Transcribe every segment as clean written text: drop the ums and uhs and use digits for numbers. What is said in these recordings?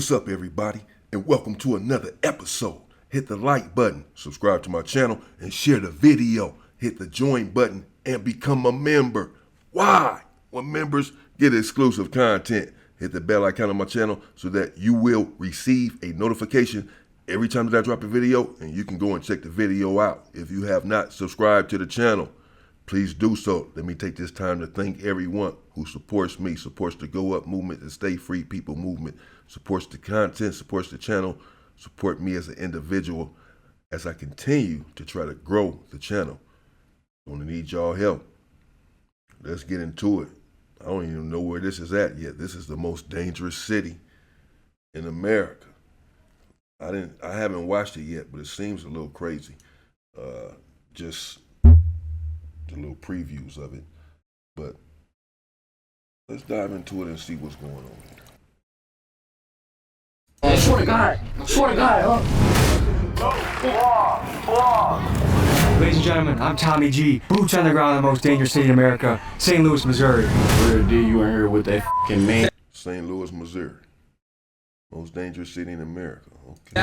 What's up, everybody, and welcome to another episode. Hit the like button, subscribe to my channel, and share the video. Hit the join button and become a member. Why? Well, members get exclusive content. Hit the bell icon on my channel so that you will receive a notification every time that I drop a video, and you can go and check the video out. If you have not subscribed to the channel, please do so. Let me take this time to thank everyone who supports me, supports the Go Up movement, the Stay Free People movement, supports the content, supports the channel, support me as an individual as I continue to try to grow the channel. I'm gonna need y'all help. Let's get into it. I don't even know where this is at yet. This is the most dangerous city in America. I haven't watched it yet, but it seems a little crazy. Just the little previews of it. But let's dive into it and see what's going on here. Swear to God, huh? Ladies and gentlemen, I'm Tommy G. Boots on the ground in the most dangerous city in America, St. Louis, Missouri. Real D, you in here with that f***ing man. St. Louis, Missouri. Most dangerous city in America. Okay.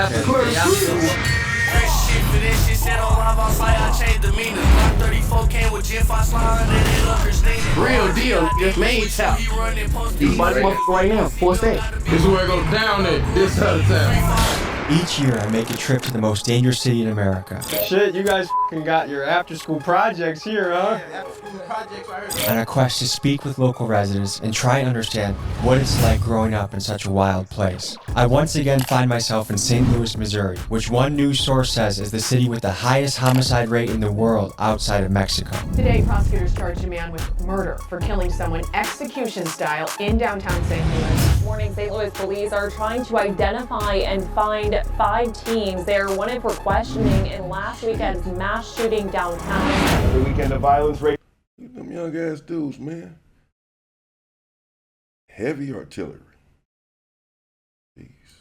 Real deal, just main town. You might motherfucker right now, force that. This is where it goes down at this other time. Each year, I make a trip to the most dangerous city in America. Shit, you guys f***ing got your after-school projects here, huh? On a quest to speak with local residents and try and understand what it's like growing up in such a wild place. I once again find myself in St. Louis, Missouri, which one news source says is the city with the highest homicide rate in the world outside of Mexico. Today, prosecutors charged a man with murder for killing someone execution-style in downtown St. Louis. This morning, St. Louis police are trying to identify and find 5 teens. They are wanted for questioning in last weekend's mass shooting downtown. The weekend of violence rate. Look at them young ass dudes, man. Heavy artillery.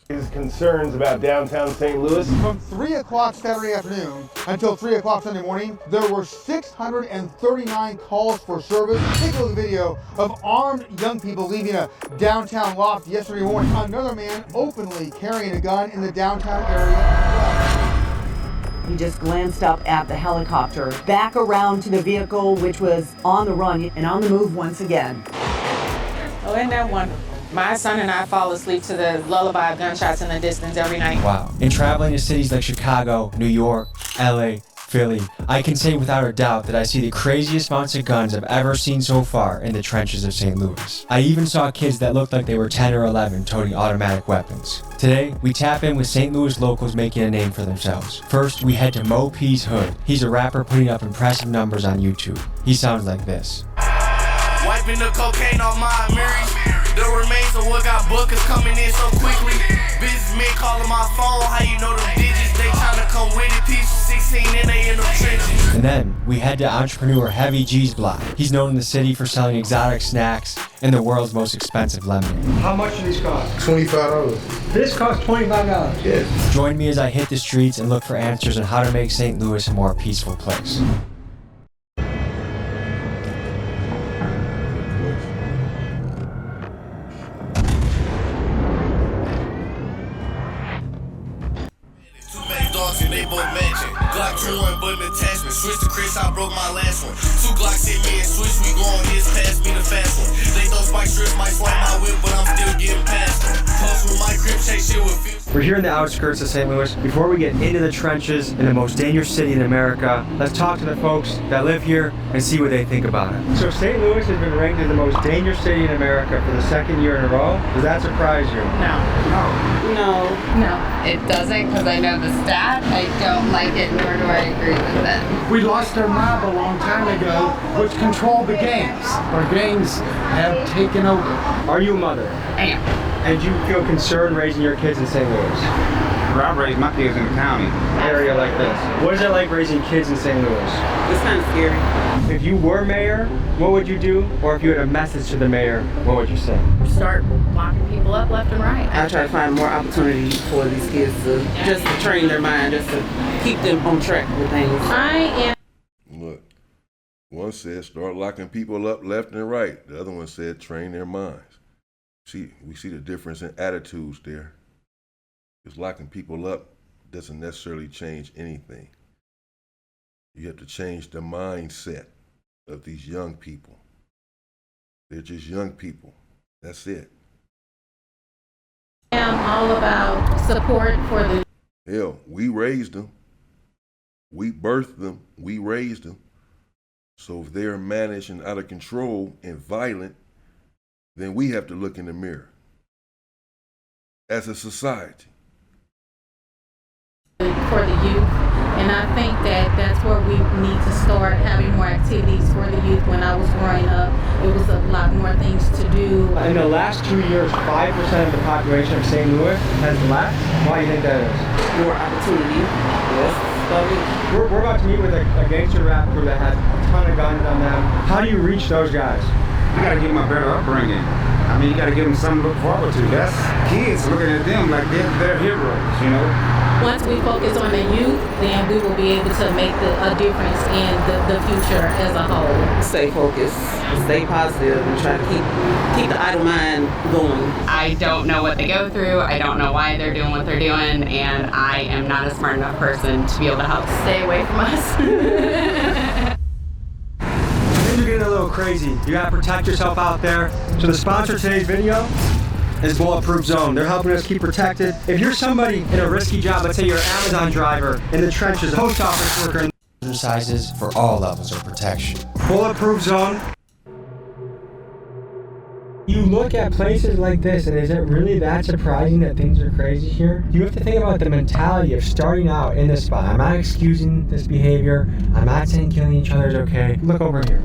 His concerns about downtown St. Louis. From 3 o'clock Saturday afternoon until 3 o'clock Sunday morning, there were 639 calls for service. Take a look at the video of armed young people leaving a downtown loft yesterday morning. Another man openly carrying a gun in the downtown area. He just glanced up at the helicopter, back around to the vehicle, which was on the run and on the move once again. Oh, isn't that wonderful? My son and I fall asleep to the lullaby of gunshots in the distance every night. Wow. In traveling to cities like Chicago, New York, LA, Philly, I can say without a doubt that I see the craziest amounts of guns I've ever seen so far in the trenches of St. Louis. I even saw kids that looked like they were 10 or 11 toting automatic weapons. Today, we tap in with St. Louis locals making a name for themselves. First, we head to Mo P's Hood. He's a rapper putting up impressive numbers on YouTube. He sounds like this. Wiping the cocaine off my mirrors. The remains of what got booked is coming in so quickly. Businessmen calling my phone, how you know the digits? They tryna come with it, piece 16 and they in the trenches. And then, we head to entrepreneur Heavy G's block. He's known in the city for selling exotic snacks and the world's most expensive lemonade. How much do these cost? $25. This costs $25. Yes. Join me as I hit the streets and look for answers on how to make St. Louis a more peaceful place. And they both matching. Glock 2 and button attachment. Switch to Chris, I broke my last one. 2 Glocks hit me and switch, we go on his pass me the fast one. They throw spike strips, might swipe my whip, but I'm still getting past them. Post with my crib, chase shit with fuse. We're here in the outskirts of St. Louis. Before we get into the trenches in the most dangerous city in America, let's talk to the folks that live here and see what they think about it. So St. Louis has been ranked as the most dangerous city in America for the 2nd year in a row. Does that surprise you? No. No, it doesn't, because I know the stat. I don't like it, nor do I agree with it. We lost our mob a long time ago, which controlled the gangs. Our gangs have taken over. Are you a mother? I am. And do you feel concerned raising your kids in St. Louis? I raised my kids in the county. Area like this. What is it like raising kids in St. Louis? It's kind of scary. If you were mayor, what would you do? Or if you had a message to the mayor, what would you say? Start locking people up left and right. I try to find more opportunity for these kids to just to train their mind, just to keep them on track with things. I am. Look, one said start locking people up left and right. The other one said train their minds. We see the difference in attitudes there. Because locking people up doesn't necessarily change anything. You have to change the mindset of these young people. They're just young people. That's it. I'm all about support for the. Hell, we raised them. We birthed them. We raised them. So if they're managed and out of control and violent, then we have to look in the mirror as a society. For the youth, and I think that that's where we need to start having more activities for the youth. When I was growing up, it was a lot more things to do. In the last 2 years, 5% of the population of St. Louis has left. Why do you think that is? More opportunity. Yes. We're about to meet with a gangster rap crew that has a ton of guns on them. How do you reach those guys? You gotta give them a better upbringing. I mean, you gotta give them something to look forward to. That's kids looking at them like they're heroes, you know? Once we focus on the youth, then we will be able to make a difference in the future as a whole. Stay focused, stay positive, and try to keep the idle mind going. I don't know what they go through. I don't know why they're doing what they're doing, and I am not a smart enough person to be able to help stay away from us. Things are getting a little crazy. You gotta protect yourself out there. So the sponsor of today's video is Bulletproof Zone. They're helping us keep protected. If you're somebody in a risky job, let's say you're an Amazon driver, in the trenches, a post office worker, sizes for all levels of protection. Bulletproof Zone. You look at places like this, and is it really that surprising that things are crazy here? You have to think about the mentality of starting out in this spot. I'm not excusing this behavior. I'm not saying killing each other is okay. Look over here.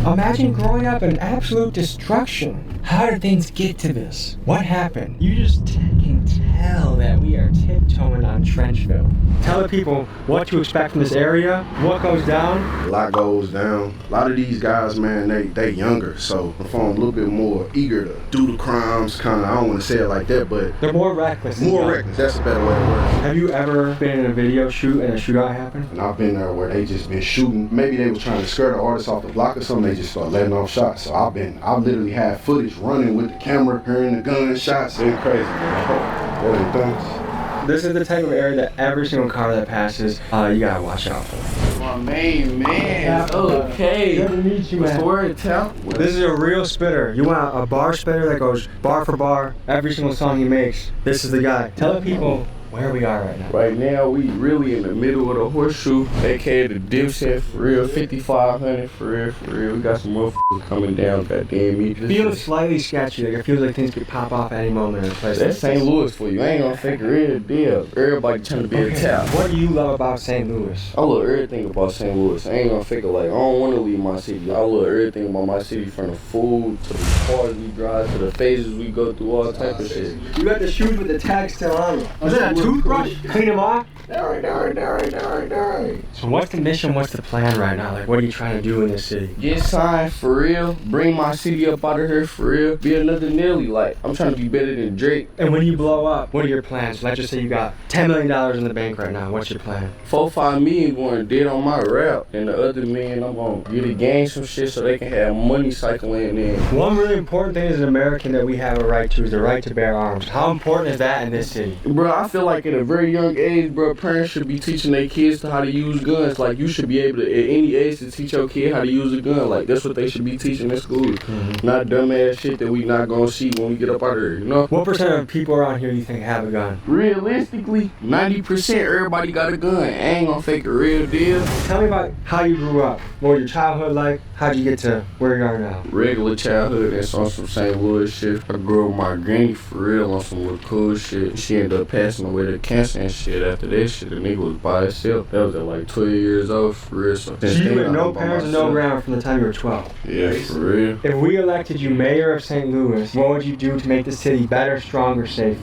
Imagine growing up in absolute destruction. How did things get to this? What happened? You just can tell that we are tiptoeing on Trenchville. Tell the people what to expect from this area, what goes down. A lot goes down. A lot of these guys, man, they younger, so I'm a little bit more eager to do the crimes, kind of, I don't want to say it like that, but they're more reckless. More reckless, that's a better way to word it. Have you ever been in a video shoot and a shootout happened? And I've been there where they just been shooting. Maybe they was trying to scare the artist off the block or something, they just start letting off shots. So I've literally had footage running with the camera, hearing the gunshots. It's crazy, man. That ain't things. This is the type of area that every single car that passes, you gotta watch out for. My main man. Okay. Good to meet you, man. What's the word, Tell? This is a real spitter. You want a bar spitter that goes bar for bar, every single song he makes. This is the guy. Tell the people where we are right now. Right now, we really in the middle of the horseshoe, aka the dipset, for real, 5500, for real. We got some motherfuckers coming down, goddamn me. Feels slightly sketchy, like it feels like things could pop off at any moment in a place. That's St. Louis for you. I ain't gonna figure it a deal. Everybody trying to be a tap. What do you love about St. Louis? I love everything about St. Louis. I ain't gonna figure like, I don't wanna leave my city. I love everything about my city, from the food, to the cars we drive, to the phases we go through, all type of shit. You got the shoes with the tags still on them. Was that a toothbrush? Clean them off? All right. So what's the mission, what's the plan right now? Like, what are you trying to do in this city? Get signed for real, bring my city up out of here for real, be another Nelly. Like, I'm trying to be better than Drake. And when you blow up, what are your plans? Let's just say you got $10 million in the bank right now. What's your plan? 4-5 million going dead on my rap, and the other million I'm gonna get the gang some shit so they can have money cycling in. One really important thing as an American that we have a right to is the right to bear arms. How important is that in this city? Bro, I feel like at a very young age, bro, parents should be teaching their kids how to use guns. Like, you should be able to, at any age, to teach your kid how to use a gun. Like, that's what they should be teaching in school. Mm-hmm. Not dumbass shit that we not gonna see when we get up out of here, you know? What percent of people around here you think have a gun? Realistically, 90% everybody got a gun. I ain't gonna fake a real deal. Tell me about how you grew up. What was your childhood like? How'd you get to where you are now? Regular childhood, that's on some St. Louis shit. I grew up with my granny for real on some little cool shit. She ended up passing away to cancer and shit. After that shit, the nigga was by himself. That was at like 12 years old, for real. So you had no parents and no ground from the time you were 12? Yeah, for real. If we elected you mayor of St. Louis, what would you do to make the city better, stronger, safer?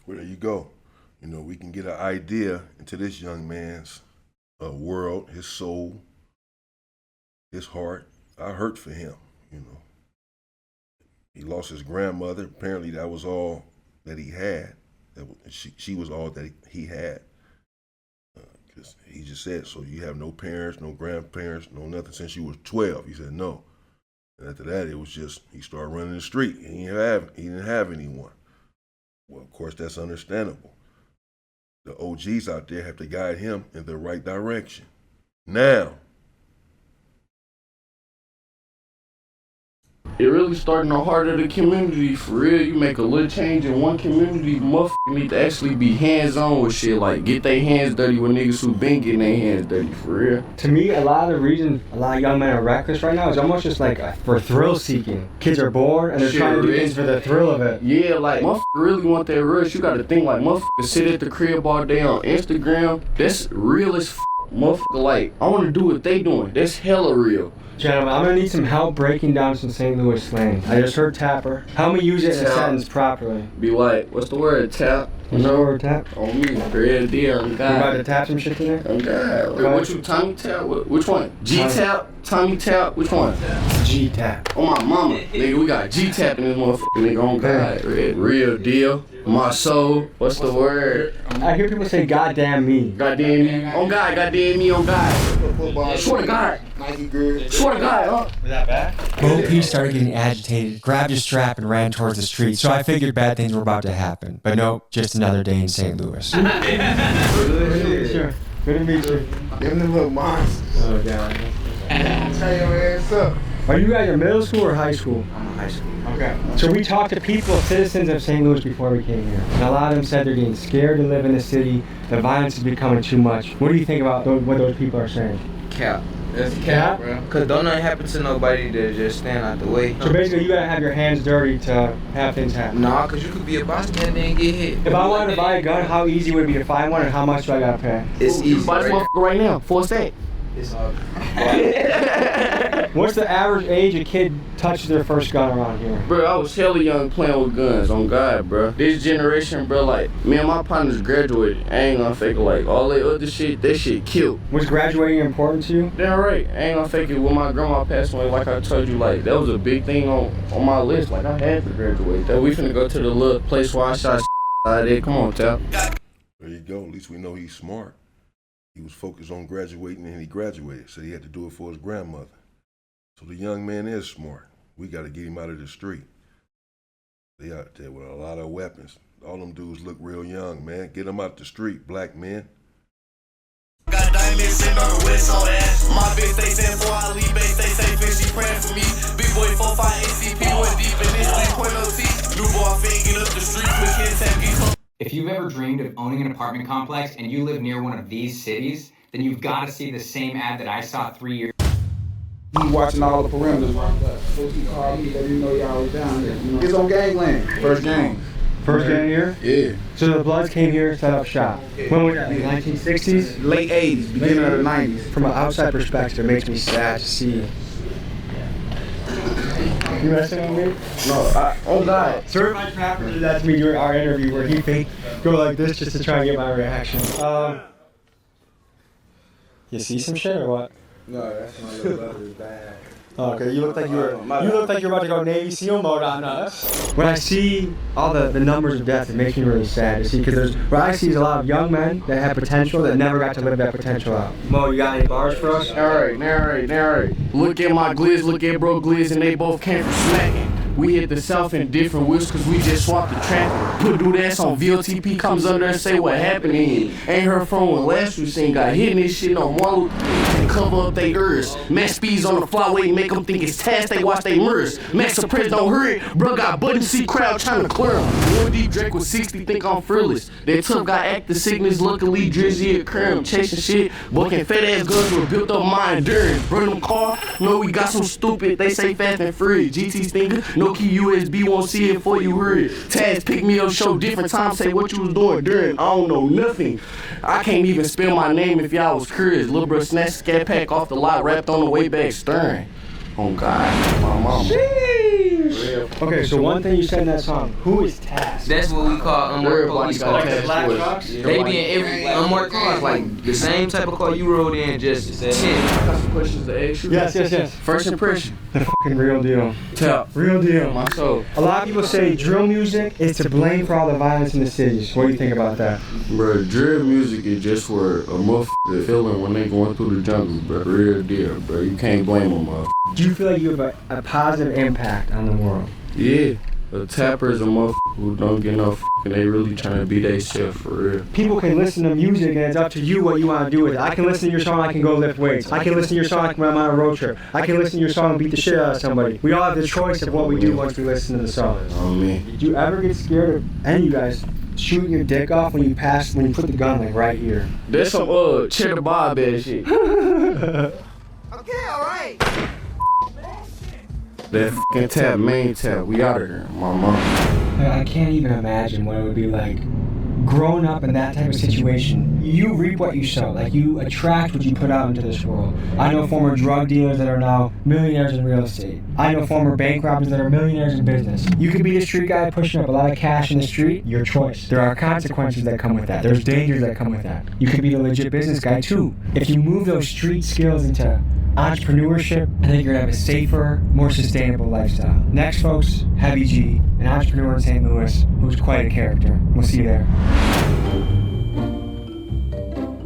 Well, there you go. You know, we can get an idea into this young man's world, his soul, his heart. I hurt for him, you know. He lost his grandmother. Apparently that was all that he had. She was all that he had. Because he just said, so you have no parents, no grandparents, no nothing since you was 12. He said no. And after that, it was just, he started running the street. He didn't have anyone. Well, of course, that's understandable. The OGs out there have to guide him in the right direction. Now, it really starting the heart of the community, for real. You make a little change in one community, motherfuckers need to actually be hands-on with shit, like get their hands dirty with niggas who been getting their hands dirty, for real. To me, a lot of the reason a lot of young men are reckless right now is almost just like for thrill seeking. Kids are bored and they're trying to do things for the thrill of it. Yeah, like motherfuckers really want that rush. You gotta think like motherfuckers sit at the crib all day on Instagram. That's real as motherfucker. Like I wanna do what they doing. That's hella real. Gentlemen, I'm gonna need some help breaking down some St. Louis slang. I just heard tapper. Help me use it in a sentence properly. Be like, what's the word? Tap? What's the word tap? On me, real deal. On God. You about to tap some shit today? On God. Wait, what you, Tommy tap? Which one? G-tap? Tommy tap? Which one? G-tap. On my mama. Nigga, we got G-tap in this motherfucker, nigga. On God. Real deal. My soul. What's the word? I hear people say goddamn me. Goddamn me. On God, goddamn me, on God. Swear to God. Swear to God, huh? Was that bad? Bo P started getting agitated, grabbed his strap, and ran towards the street. So I figured bad things were about to happen. But no, just another day in St. Louis. Good to meet you. Good to meet you. Give them the little monster. Oh, God. Tell your ass up. Are you guys in middle school or high school? I'm in high school. Okay. So we talked to people, citizens of St. Louis before we came here. And a lot of them said they're getting scared to live in the city. The violence is becoming too much. What do you think about what those people are saying? Cap. That's cap, bro. Cause don't nothing happen to nobody to just stand out the way. So basically you gotta have your hands dirty to have things happen. Nah, cause you could be a bossman and then get hit. If I wanted to buy a gun, how easy would it be to find one and how much do I gotta pay? It's easy. Buy this motherfucker right now, 4 cents. It's hard. What's the average age a kid touches their first gun around here? Bro, I was hella young playing with guns, on God, bro. This generation, bro, like, me and my partners graduated. I ain't gonna fake it, like, all that other shit, that shit killed. Was graduating important to you? Damn right. I ain't gonna fake it. When my grandma passed away, like I told you, like, that was a big thing on my list. Like, I had to graduate. That we finna go to the little place where I shot out there. Come on, Tal. There you go. At least we know he's smart. He was focused on graduating and he graduated, so he had to do it for his grandmother. So the young man is smart. We got to get him out of the street. They out there with a lot of weapons. All them dudes look real young, man. Get them out the street, black men. Got diamonds sitting on the west on ass. My bitch stay saying before I leave base, stay safe and she praying for me. Big boy 4-5 ACP went deep in this 3.0 T. New boy fading up the street with kids have If you've ever dreamed of owning an apartment complex and you live near one of these cities, then you've got to see the same ad that I saw 3 years ago. He watching all the perimeters. So he called me, let me know y'all was down here. You know, it's on gangland. First game. First game here? Yeah. So the Bloods came here, set up shop. When was that? 1960s? Late 80s, beginning of the 90s. From an outside perspective, it makes me sad to see. You messing with me? No, oh God. Certified Trapper did that to me during our interview where he faked go like this just to try and get my reaction. You see some shit or what? No, that's my little brother's bag. Oh, okay, you look like you're about to go Navy SEAL mode on us. When I see all the numbers of death, it makes me really sad to see because what I see is a lot of young men that have potential that never got to live that potential out. Mo, you got any bars for us? Narrate. Look at my glizz, look at bro glizz, and they both came from smacking. We hit the south in different wheels cause we just swapped the traffic. Put dude ass on VLTP, comes under and say what happened to him. Ain't heard from when last we seen got hit in this shit on one and cover up they ears. Max speeds on the flyway, make them think it's task, they watch they mirrors. Max suppress, don't hurry, bro got button seat crowd trying to clear him. One deep Drake with 60, think I'm fearless. That tough guy act the sickness, luckily Drizzy at Cram, chasing shit. Bucking fat ass guns with built up my endurance. Burn them car, no we got some stupid, they say fast and free. GT stinker, no key USB, won't see it for you heard. Taz pick me up, show different times, say what you was doing during. I don't know nothing. I can't even spell my name if y'all was curious. Lil' bro snatched scat pack off the lot, wrapped on the way back stern. Oh God, my mama. Okay, so one thing you said in that song, who is Taz? That's what we call unmarked police cars. Like the black trucks? They be in every unmarked cars, like the same type of car you rode in, just shit. I got some questions to ask you. Yes. First impression. The fucking real deal. Tell. Real deal. My soul. A lot of people say drill music is to blame for all the violence in the cities. What do you think about that? Bro, drill music is just for a motherfucker feeling when they going through the jungle, bro. Real deal, bro. You can't blame them, motherfucker. Do you feel like you have a positive impact on the world? Yeah. A tapper is a motherfucker who don't get no and they really trying to be they self for real. People can listen to music and it's up to you what you want to do with it. I can listen to your song, I can go lift weights. I can listen to your song, I can run on a road trip. I can listen to your song and beat the shit out of somebody. We all have the choice of what we do once we listen to the song. On me. Did you ever get scared of any of you guys shooting your dick off when you put the gun like right here? That's some cheddar bob ass shit. Okay, alright. That fucking tap, main tap, we out of here, mama. I can't even imagine what it would be like growing up in that type of situation. You reap what you sow, like you attract what you put out into this world. I know former drug dealers that are now millionaires in real estate. I know former bank robbers that are millionaires in business. You could be the street guy pushing up a lot of cash in the street, your choice. There are consequences that come with that. There's dangers that come with that. You could be the legit business guy too. If you move those street skills into entrepreneurship, I think you're gonna have a safer, more sustainable lifestyle. Next, folks, Heavy G, an entrepreneur in St. Louis who's quite a character. We'll see you there.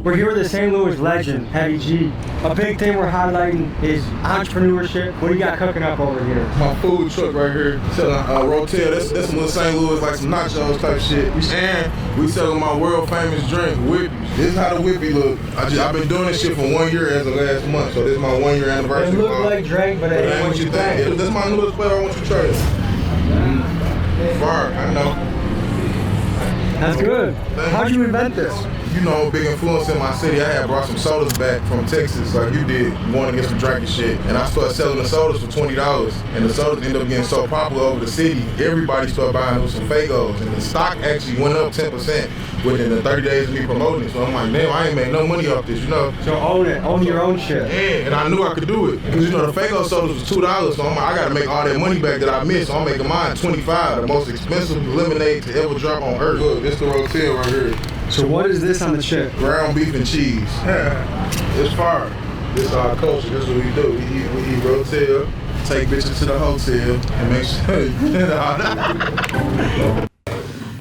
We're here with the St. Louis legend, Heavy G. A big thing we're highlighting is entrepreneurship. What do you got cooking up over here? My food truck right here, selling Rotel. That's some little St. Louis, like some nachos type shit. And we selling my world famous drink, Whippy. This is how the Whippy look. I've been doing this shit for 1 year as of last month, so this is my 1 year anniversary. It looks like drink, but it ain't what you think. Yeah, that's my newest flavor. I want you to try it. Fire, I know. That's good. How'd you invent this? You know, big influence in my city. I had brought some sodas back from Texas, like you did. You wanted to get some drinking shit. And I started selling the sodas for $20. And the sodas ended up getting so popular over the city, everybody started buying them with some Fagos. And the stock actually went up 10% within the 30 days of me promoting it. So I'm like, damn, I ain't made no money off this, you know? So own it. Own your own shit. Yeah, and I knew I could do it. Because, you know, the Fago sodas was $2. So I'm like, I got to make all that money back that I missed. So I'm making mine $25, the most expensive lemonade to ever drop on earth. Look, this the Rotel right here. So what is this on the chip? Ground beef and cheese. It's fire. This is our culture. This is what we do. We eat Rotel, take bitches to the hotel, and make sure.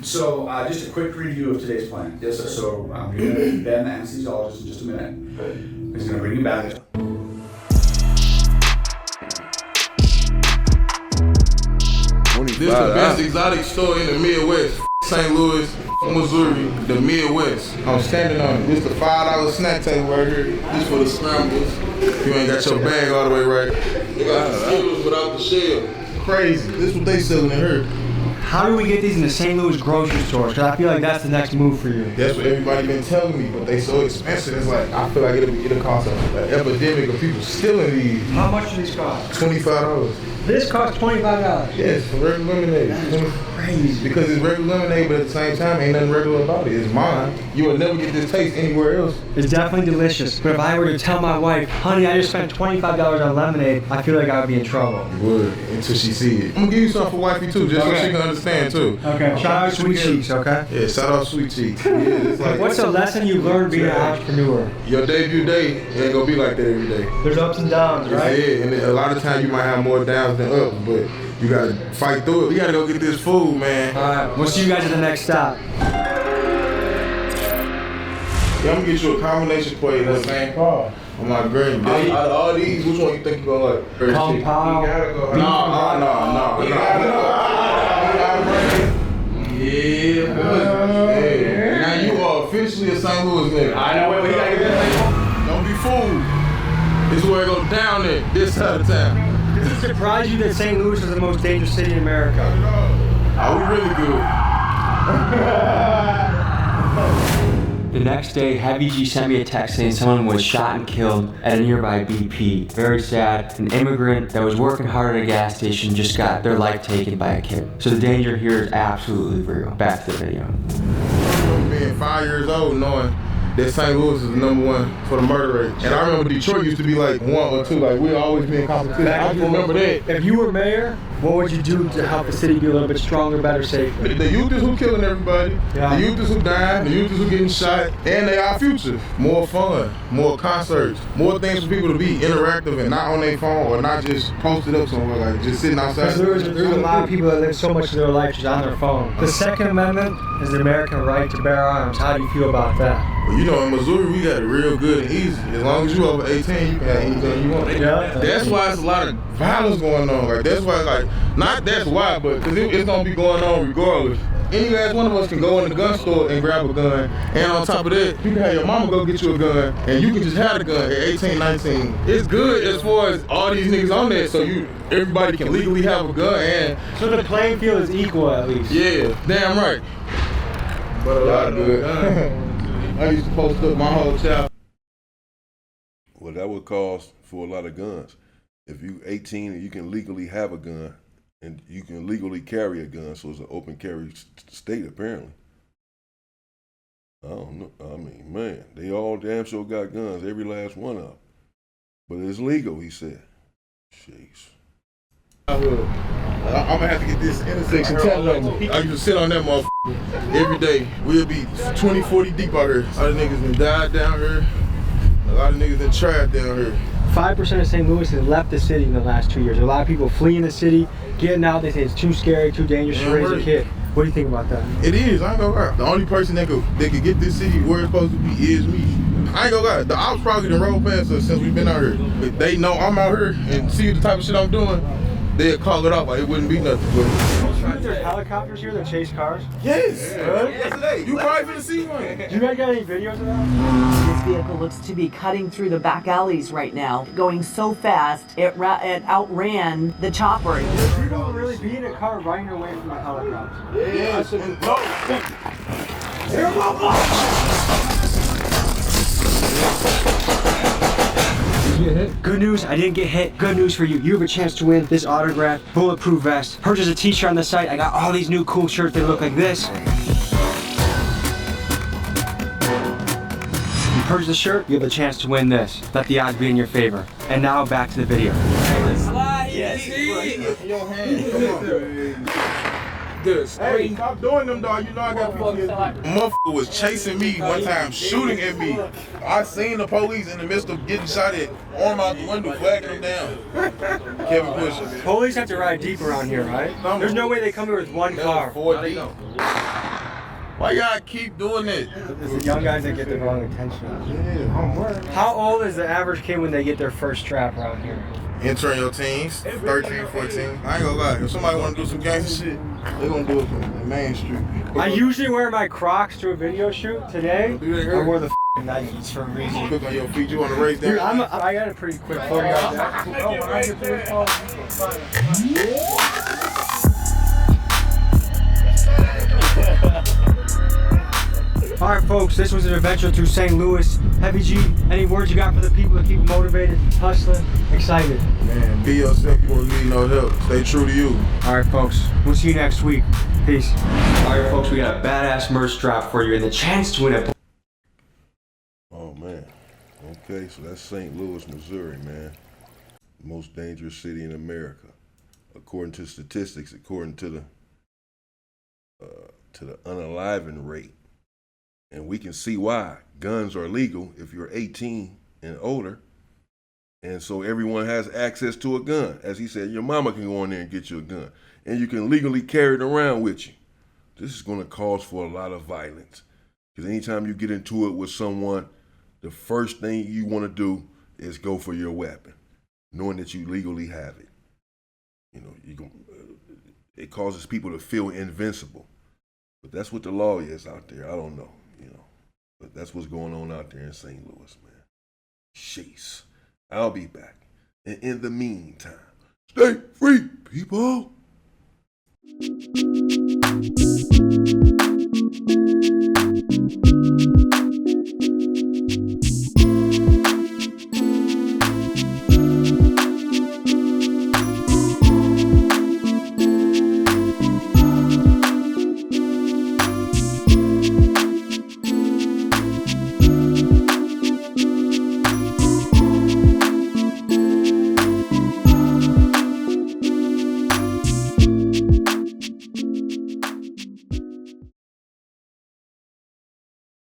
So just a quick preview of today's plan. Yes, sir. So I'm going to Ben, the anesthesiologist, in just a minute. He's going to bring you back. This is the best exotic store in the Midwest. St. Louis, Missouri, the Midwest. I'm standing on it. This is the $5 snack table right here. This for the scrambles. You ain't got your bag all the way right. They got the Skittles without the shell. Crazy. This is what they selling in here. How do we get these in the St. Louis grocery stores? Because I feel like that's the next move for you. That's what everybody been telling me, but they so expensive. It's like, I feel like it'll cause an epidemic of people stealing these. How much do these cost? $25. This costs $25? Yes, for regular lemonade. Crazy. Because it's regular lemonade, but at the same time, ain't nothing regular about it. It's mine. You will never get this taste anywhere else. It's definitely delicious. But if I were to tell my wife, honey, I just spent $25 on lemonade, I feel like I would be in trouble. You would, until she see it. I'm gonna give you something for wifey too, just so she can understand too. Okay, shout out Sweet Cheeks, okay? Yeah, shout out Sweet Cheeks. Yeah, it's like, what's a lesson you learned being an entrepreneur? Your debut day ain't gonna be like that every day. There's ups and downs, right? Yeah, and a lot of times you might have more downs than ups, but you gotta fight through it. We gotta go get this food, man. All right, we'll see you guys at the next stop. Yeah, I'm gonna get you a combination plate of the same car. I'm like, great. Out of all these, which one you think you gonna like? Kung Pao. No. Yeah, boy. Hey, now you are officially a St. Louis nigga. I know, wait, you gotta get that thing. Don't be fooled. This is where it goes down there, this side of town. Does it surprise you that St. Louis is the most dangerous city in America? Are we really good? The next day, Heavy G sent me a text saying someone was shot and killed at a nearby BP. Very sad. An immigrant that was working hard at a gas station just got their life taken by a kid. So the danger here is absolutely real. Back to the video. Being 5 years old, knowing that St. Louis is the #1 for the murder rate. And I remember Detroit used to be like 1 or 2, like we'd always be in competition. I just remember that. If you were mayor, what would you do to help the city be a little bit stronger, better, safer? The youth is who killing everybody. Yeah. The youth is who dying. The youth is who getting shot. And they our future. More fun, more concerts, more things for people to be interactive and not on their phone or not just posted up somewhere, like just sitting outside. There's a lot of people that live so much of their life just on their phone. The Second Amendment is the American right to bear arms. How do you feel about that? Well, you know, in Missouri, we got it real good and easy. As long as you over 18, you can have anything you want. Yeah. That's why it's a lot of violence going on. Like that's why, like not that's why, but because it's gonna be going on regardless. Any last one of us can go in the gun store and grab a gun, and on top of that, you can have your mama go get you a gun, and you can just have the gun at 18, 19. It's good as far as all these niggas on there, so everybody can legally have a gun, and so the playing field is equal at least. Yeah, damn right. But a lot of good. I used to post up my whole child. Well, that would cause for a lot of guns. If you 18 and you can legally have a gun, and you can legally carry a gun, so it's an open carry state apparently. I don't know. I mean, man, they all damn sure got guns, every last one of them. But it's legal, he said. Jeez. I'm gonna have to get this intersection tapped on. I used to sit on that motherfucker every day. We'll be 20, 40 deep out here. A lot of niggas done died down here. A lot of niggas done tried down here. 5% of St. Louis has left the city in the last 2 years. A lot of people fleeing the city, getting out. They say it's too scary, too dangerous to raise a kid. What do you think about that? It is. I ain't gonna lie. The only person that could get this city where it's supposed to be is me. I ain't gonna lie. The ops probably done rolled past us since we've been out here. If they know I'm out here and see the type of shit I'm doing, they'll call it off like it wouldn't be nothing. But there's helicopters here that chase cars? Yes. Really? Yesterday. You probably finna see one. Do you guys got any videos of that? This vehicle looks to be cutting through the back alleys right now, going so fast it outran the chopper. People will really be in a car running away from a helicopter. Yes. Good news, I didn't get hit. Good news for you. You have a chance to win this autographed bulletproof vest. Purchase a t-shirt on the site. I got all these new cool shirts. They look like this. You purchase the shirt, you have a chance to win this. Let the odds be in your favor. And now back to the video. Yes. Your hand. Come on. Hey, stop doing them, dog. You know I got people. Motherfucker was chasing me one time, shooting at me. I seen the police in the midst of getting shot at, arm out the window, flagging them down. Kevin pushing. Police have to ride deep around here, right? There's no way they come here with one car. 4 deep. Why y'all keep doing it? It's the young guys that get the wrong attention. How old is the average kid when they get their first strap around here? Entering your teens, 13, 14. I ain't gonna lie, if somebody wanna do some gangster shit, they gonna do it from Main Street. I usually wear my Crocs to a video shoot. Today, I wore the Nikes for a reason. Quick on your feet, you wanna raise down? Dude, I got a pretty quick 40-yard Alright folks, this was an adventure through St. Louis. Heavy G, any words you got for the people to keep them motivated, hustling, excited? Man, be yourself, you won't need no help. Stay true to you. Alright folks, we'll see you next week. Peace. Alright folks, we got a badass merch drop for you and the chance to win a... Oh man. Okay, so that's St. Louis, Missouri, man. The most dangerous city in America. According to statistics, according to the unaliving rate. And we can see why. Guns are legal if you're 18 and older. And so everyone has access to a gun. As he said, your mama can go in there and get you a gun. And you can legally carry it around with you. This is going to cause for a lot of violence. Because anytime you get into it with someone, the first thing you want to do is go for your weapon, knowing that you legally have it. You know, it causes people to feel invincible. But that's what the law is out there. I don't know. But that's what's going on out there in St. Louis, man. Jeez. I'll be back. And in the meantime, stay free, people.